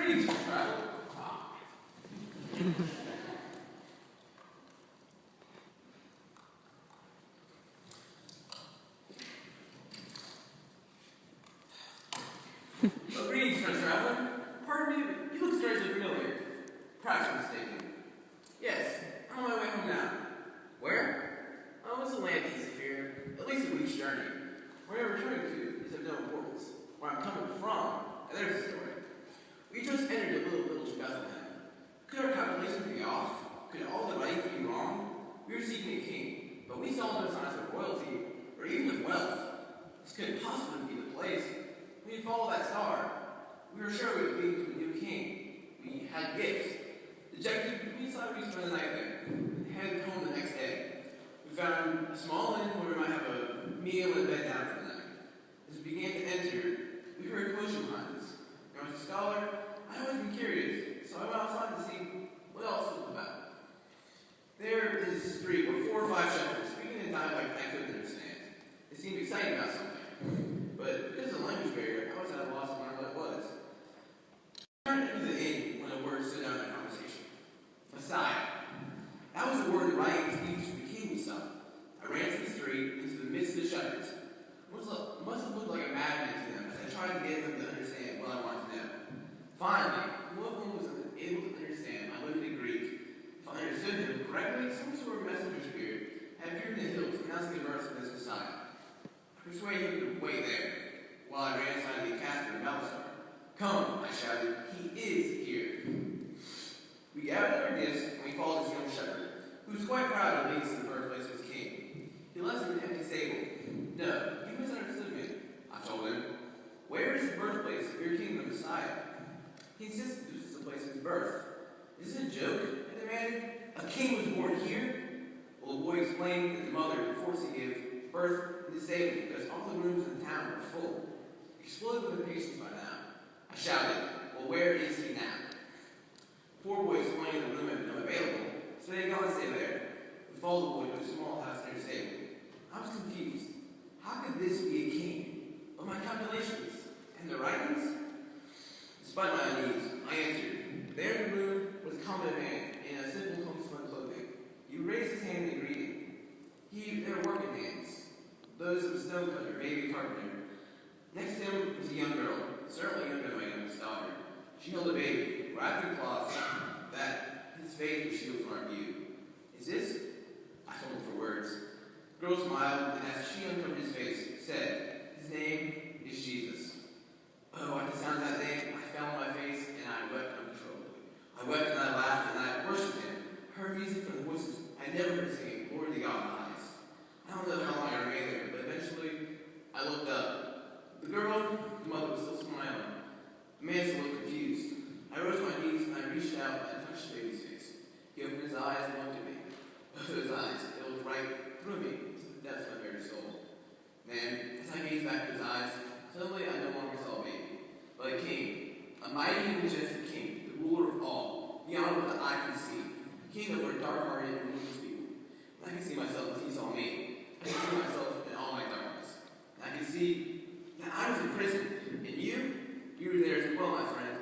Greetings, my travel. Well, greetings, friend traveler. Pardon me, but you look strangely familiar. Perhaps I'm mistaken. Yes, I'm on my way home now. Where? Oh, it's a land east of here. At least a week's journey. Where I'm returning to is of no importance. Where I'm coming from, and there's the story. We just entered a little village of Bethlehem. Could our calculations be off? Could all the writings be wrong? We were seeking a king, but we saw no signs of royalty, or even of wealth. This couldn't possibly be the place. We followed that star. We were sure we would lead to a new king. We had gifts. Dejected, we decided we'd spend the night there, and head home the next day. We found a small inn where we might have a meal and a bed down for the night. As we began to enter, we heard a commotion behind us. I was a scholar. I always been curious, so I went outside to see what else it was about. There is a street where 4 or 5 shepherds speaking in dialect I couldn't understand. They seemed excited about something, but because of the language barrier, I was at a loss to learn what it was. I turned into the inn when a word stood out in the conversation. Messiah. That was the word the writings used for the king we saw. I ran to the street into the midst of the shepherds. It must have looked like a madman to them as I tried to get them to understand what I wanted to know. Finally, one of them was able to understand my limited Greek. If I understood him correctly, some sort of messenger spirit had appeared in the hills announcing the birth of his Messiah. I persuaded him to wait there while I ran inside the castle of Belisar. Come, I shouted, he is here. We gathered our gifts and we followed this young shepherd, who was quite proud to lead us to the birthplace of his king. He left us in an empty stable. No, you misunderstood me, I told him. Where is the birthplace of your king, the Messiah? He insisted this was the place of his birth. Is this a joke? I demanded. A king was born here? Well, the boy explained that the mother was forced to give birth in the stable because all the rooms in the town were full. Exploded with impatience by now. I shouted, well, where is he now? The poor boy explained the room had become available, so they had gone to stay there. We followed the boy to a small house near the stable. I was confused. How could this be a king? But my calculations and the writings? Despite my unease, I answered. There in the room was a common man in a simple homespun clothing. He raised his hand in greeting. They were working hands, those of a stonecutter, maybe a carpenter. Next to him was a young girl, certainly younger than my youngest daughter. She held a baby, wrapped in cloths, that his face was shielded from our view. Is this? I told him for words. The girl smiled, and as she uncovered his face, said, his name is Jesus. Oh, at the sound of that name, I fell on my face, and I wept uncontrollably. I wept and I laughed, and I worshipped him. Heard music from the voices I never heard singing, glory to God in the highest. I don't know how long I remained there, but eventually, I looked up. The girl, the mother, was still smiling. The man still looked confused. I rose to my knees, and I reached out and touched the baby's face. He opened his eyes and looked at me. Both of his eyes, they looked right through me, to the depths of my very soul. Then, as I gazed back to his eyes, suddenly I no longer saw a baby, but a king, a mighty and majestic king, the ruler of all, beyond what the eye can see, a king over dark-hearted and ruthless people. And I can see myself as he saw me. I can see myself in all my darkness. And I can see that I was in prison, and you were there as well, my friend.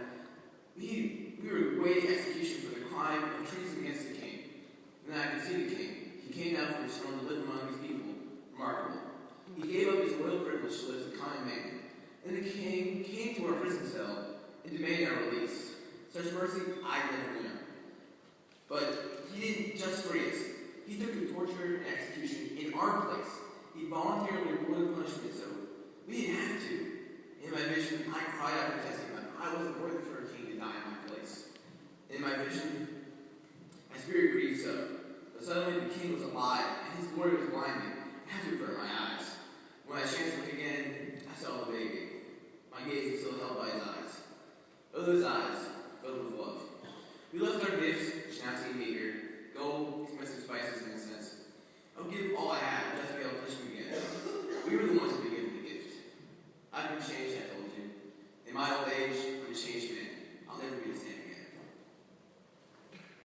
We were awaiting execution for the crime of treason against the king. And then I could see the king. He came down from his throne to live among these people. Remarkable. He gave up his royal privilege to live as a common man. And the king came to our prison cell and demanded our release. Such mercy I never knew. But he didn't just free us. He took the torture and execution in our place. He voluntarily bore the punishment, so we didn't have to. In my vision, I cried out protesting that I wasn't worthy for a king to die in my place. In my vision, my spirit grieved so. But suddenly the king was alive, and his glory was blinding. I had to avert